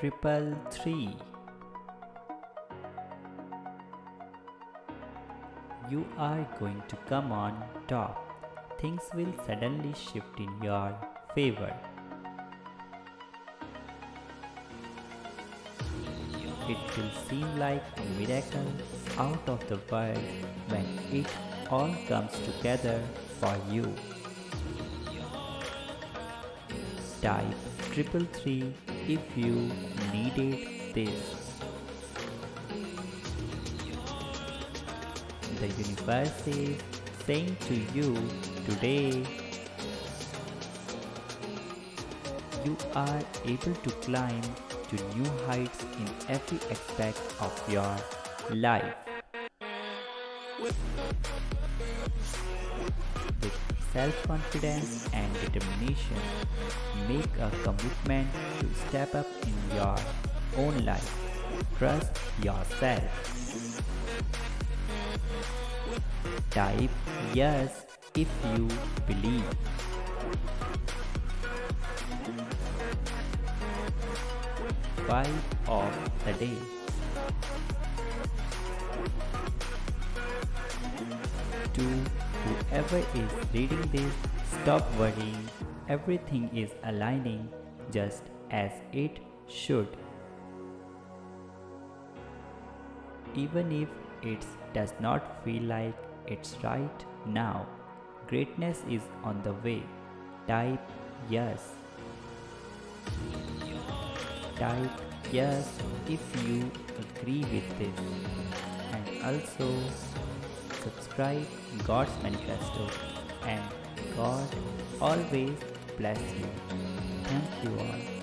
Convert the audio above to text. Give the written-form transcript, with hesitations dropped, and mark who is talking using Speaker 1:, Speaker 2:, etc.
Speaker 1: triple three. You are going to come on top. Things will suddenly shift in your favor. It will seem like a miracle out of the world when it all comes together for you. Type triple three if you needed this. The universe is saying to you today, you are able to climb to new heights in every aspect of your life. With self-confidence and determination, make a commitment to step up in your own life. Trust yourself. Type yes if you believe. Vibe of the day. To whoever is reading this, stop worrying. Everything is aligning just as it should. Even if it does not feel like it's right now, greatness is on the way. Type yes. Type yes if you agree with this, and also subscribe God's Manifesto, and God always bless you. Thank you all.